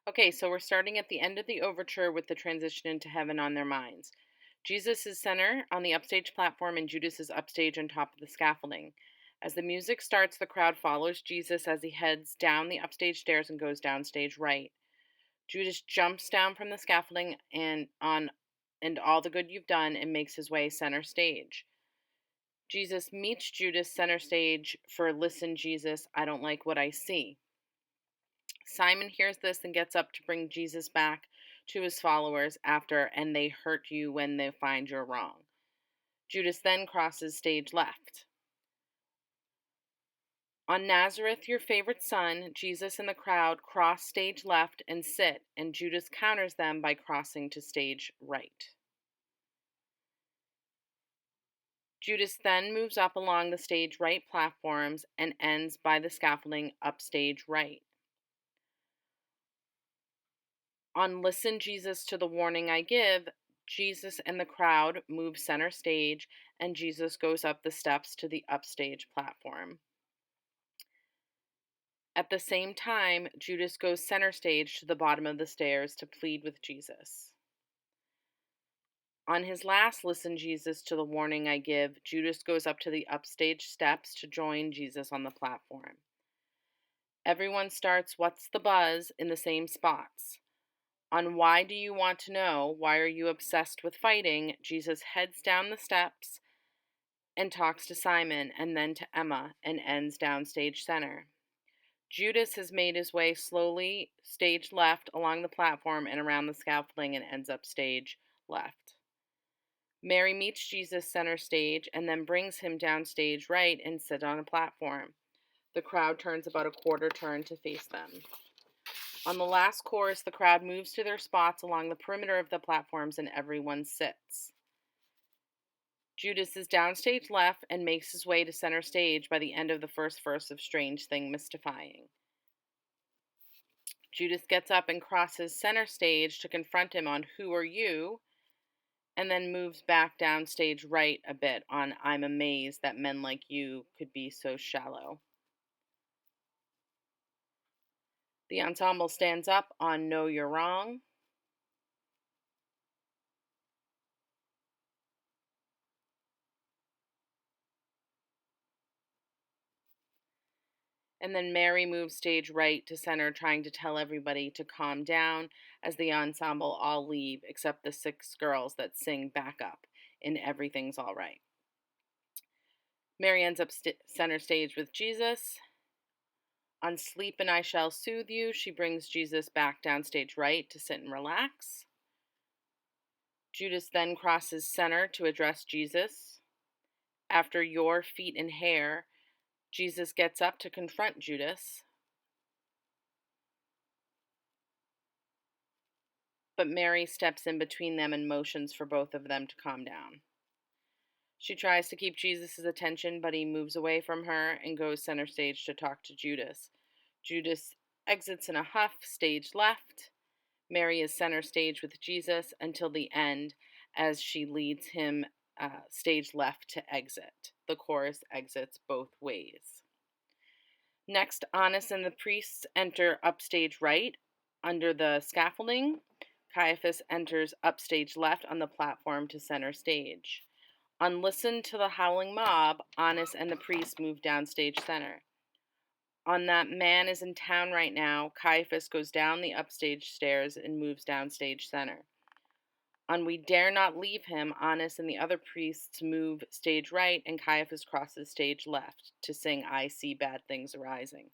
Okay, so we're starting at the end of the overture with the transition into heaven on their minds. Jesus is center on the upstage platform, and Judas is upstage on top of the scaffolding. As the music starts, the crowd follows Jesus as he heads down the upstage stairs and goes downstage right. Judas jumps down from the scaffolding and all the good you've done and makes his way center stage. Jesus meets Judas center stage for Listen, Jesus, I don't like what I see. Simon hears this and gets up to bring Jesus back to his followers after, and they hurt you when they find you're wrong. Judas then crosses stage left. On Nazareth, your favorite son, Jesus and the crowd cross stage left and sit, and Judas counters them by crossing to stage right. Judas then moves up along the stage right platforms and ends by the scaffolding upstage right. On Listen, Jesus, to the warning I give, Jesus and the crowd move center stage, and Jesus goes up the steps to the upstage platform. At the same time, Judas goes center stage to the bottom of the stairs to plead with Jesus. On his last Listen, Jesus, to the warning I give, Judas goes up to the upstage steps to join Jesus on the platform. Everyone starts What's the Buzz in the same spots. On Why Do You Want to Know? Why Are You Obsessed with Fighting? Jesus heads down the steps and talks to Simon and then to Emma and ends downstage center. Judas has made his way slowly stage left along the platform and around the scaffolding and ends up stage left. Mary meets Jesus center stage and then brings him down stage right and sits on a platform. The crowd turns about a quarter turn to face them. On the last chorus, the crowd moves to their spots along the perimeter of the platforms and everyone sits. Judas is downstage left and makes his way to center stage by the end of the first verse of Strange Thing Mystifying. Judas gets up and crosses center stage to confront him on Who Are You? And then moves back downstage right a bit on I'm amazed that men like you could be so shallow. The ensemble stands up on Know You're Wrong. And then Mary moves stage right to center, trying to tell everybody to calm down as the ensemble all leave except the 6 girls that sing back up in Everything's All Right. Mary ends up center stage with Jesus. On Sleep and I Shall Soothe You, she brings Jesus back downstage right to sit and relax. Judas then crosses center to address Jesus. After Your Feet and Hair, Jesus gets up to confront Judas. But Mary steps in between them and motions for both of them to calm down. She tries to keep Jesus' attention, but he moves away from her and goes center stage to talk to Judas. Judas exits in a huff, stage left. Mary is center stage with Jesus until the end as she leads him stage left to exit. The chorus exits both ways. Next, Annas and the priests enter upstage right under the scaffolding. Caiaphas enters upstage left on the platform to center stage. On Listen to the Howling Mob, Annas and the priests move downstage center. On That Man Is in Town Right Now, Caiaphas goes down the upstage stairs and moves downstage center. On We Dare Not Leave Him, Annas and the other priests move stage right and Caiaphas crosses stage left to sing I See Bad Things Arising.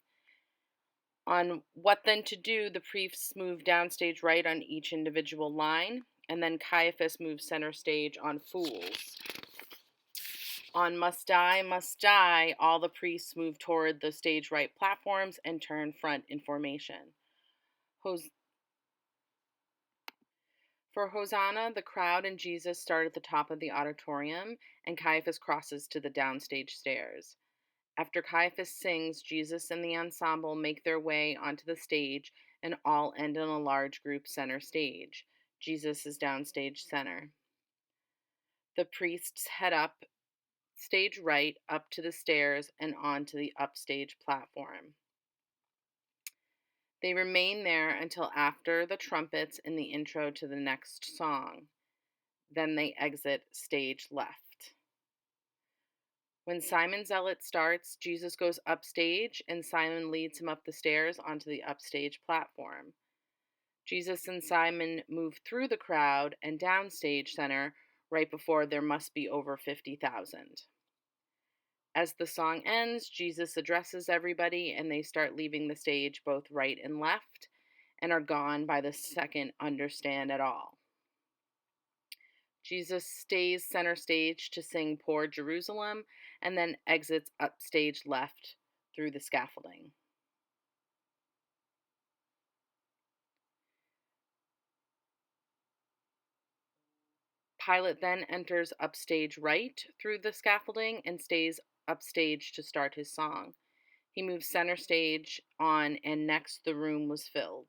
On What Then to Do, the priests move downstage right on each individual line, and then Caiaphas moves center stage on Fools. On Must Die, all the priests move toward the stage right platforms and turn front in formation. For Hosanna, the crowd and Jesus start at the top of the auditorium, and Caiaphas crosses to the downstage stairs. After Caiaphas sings, Jesus and the ensemble make their way onto the stage and all end in a large group center stage. Jesus is downstage center. The priests head up stage right, up to the stairs, and onto the upstage platform. They remain there until after the trumpets in the intro to the next song. Then they exit stage left. When Simon Zealot starts, Jesus goes upstage and Simon leads him up the stairs onto the upstage platform. Jesus and Simon move through the crowd and down stage center right before there must be over 50,000. As the song ends, Jesus addresses everybody and they start leaving the stage both right and left and are gone by the second understand at all. Jesus stays center stage to sing Poor Jerusalem and then exits upstage left through the scaffolding. Pilate then enters upstage right through the scaffolding and stays upstage to start his song. He moves center stage on, and next the room was filled.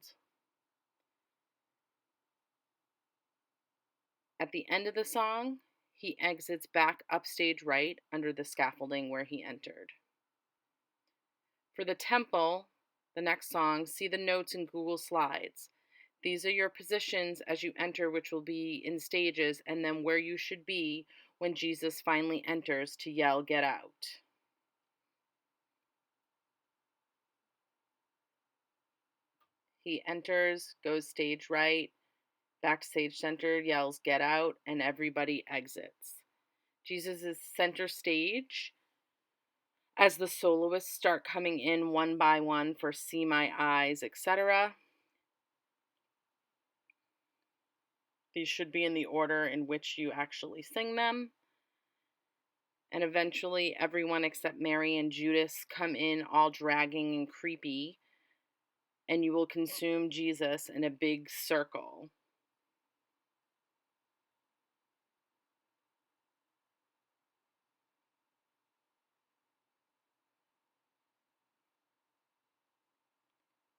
At the end of the song, he exits back upstage right under the scaffolding where he entered. For the temple, the next song, see the notes in Google Slides. These are your positions as you enter, which will be in stages, and then where you should be when Jesus finally enters to yell, "Get out." He enters, goes stage right, backstage center, yells, "Get out," and everybody exits. Jesus is center stage as the soloists start coming in one by one for See My Eyes, etc. These should be in the order in which you actually sing them. And eventually, everyone except Mary and Judas come in all dragging and creepy, and you will consume Jesus in a big circle.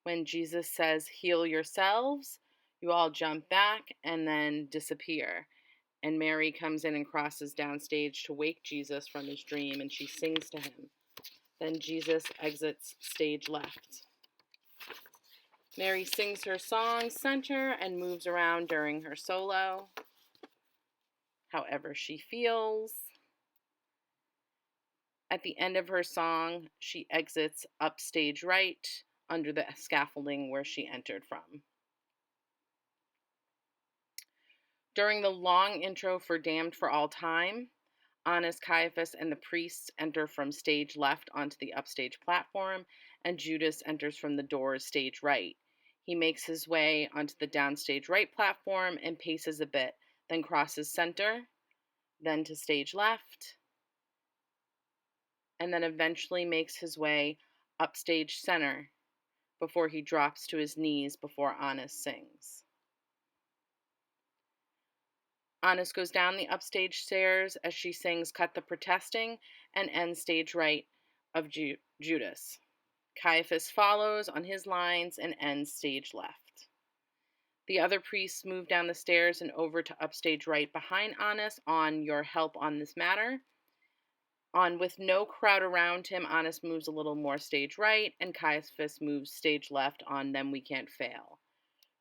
When Jesus says, "Heal yourselves," you all jump back and then disappear. And Mary comes in and crosses downstage to wake Jesus from his dream, and she sings to him. Then Jesus exits stage left. Mary sings her song center and moves around during her solo, however she feels. At the end of her song, she exits upstage right under the scaffolding where she entered from. During the long intro for Damned for All Time, Annas, Caiaphas, and the priests enter from stage left onto the upstage platform, and Judas enters from the doors stage right. He makes his way onto the downstage right platform and paces a bit, then crosses center, then to stage left, and then eventually makes his way upstage center before he drops to his knees before Annas sings. Annas goes down the upstage stairs as she sings Cut the Protesting and ends stage right of Judas. Caiaphas follows on his lines and ends stage left. The other priests move down the stairs and over to upstage right behind Annas on Your Help on This Matter. On With No Crowd Around Him, Annas moves a little more stage right, and Caiaphas moves stage left on Then We Can't Fail.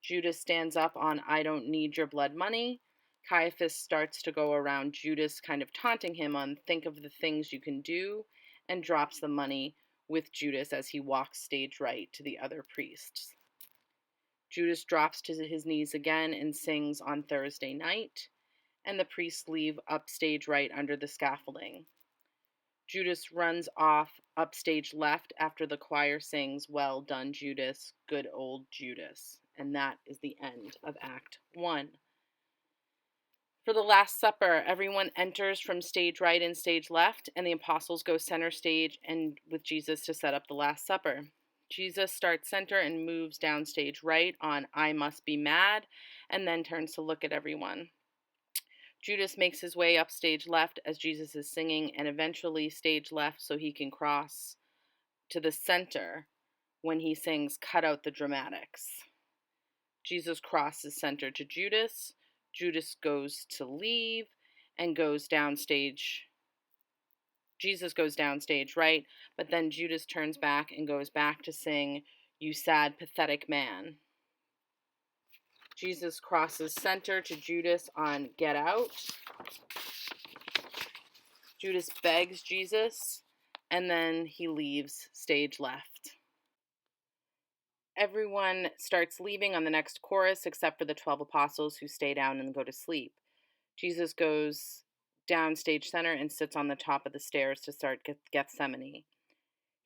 Judas stands up on I Don't Need Your Blood Money. Caiaphas starts to go around Judas, kind of taunting him on Think of the Things You Can Do, and drops the money with Judas as he walks stage right to the other priests. Judas drops to his knees again and sings On Thursday Night, and the priests leave upstage right under the scaffolding. Judas runs off upstage left after the choir sings Well Done, Judas, Good Old Judas. And that is the end of Act 1. For the Last Supper, everyone enters from stage right and stage left, and the apostles go center stage and with Jesus to set up the Last Supper. Jesus starts center and moves down stage right on I Must Be Mad, and then turns to look at everyone. Judas makes his way up stage left as Jesus is singing, and eventually stage left so he can cross to the center when he sings Cut Out the Dramatics. Jesus crosses center to Judas. Judas goes to leave and goes downstage. Jesus goes downstage right, but then Judas turns back and goes back to sing You sad, pathetic man. Jesus crosses center to Judas on Get Out. Judas begs Jesus, and then he leaves stage left. Everyone starts leaving on the next chorus except for the 12 apostles who stay down and go to sleep. Jesus goes down stage center and sits on the top of the stairs to start Gethsemane.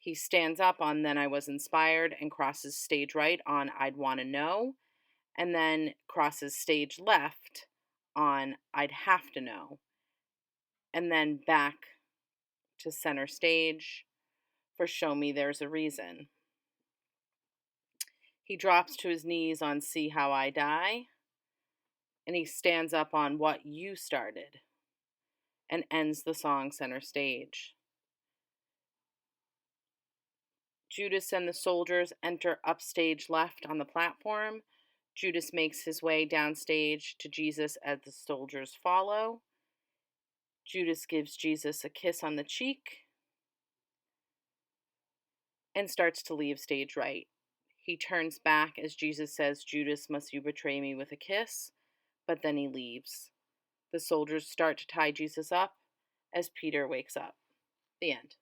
He stands up on Then I Was Inspired and crosses stage right on I'd Wanna Know, and then crosses stage left on I'd Have to Know, and then back to center stage for Show Me There's a Reason. He drops to his knees on See How I Die, and he stands up on What You Started and ends the song center stage. Judas and the soldiers enter upstage left on the platform. Judas makes his way downstage to Jesus as the soldiers follow. Judas gives Jesus a kiss on the cheek and starts to leave stage right. He turns back as Jesus says, Judas, must you betray me with a kiss? But then he leaves. The soldiers start to tie Jesus up as Peter wakes up. The end.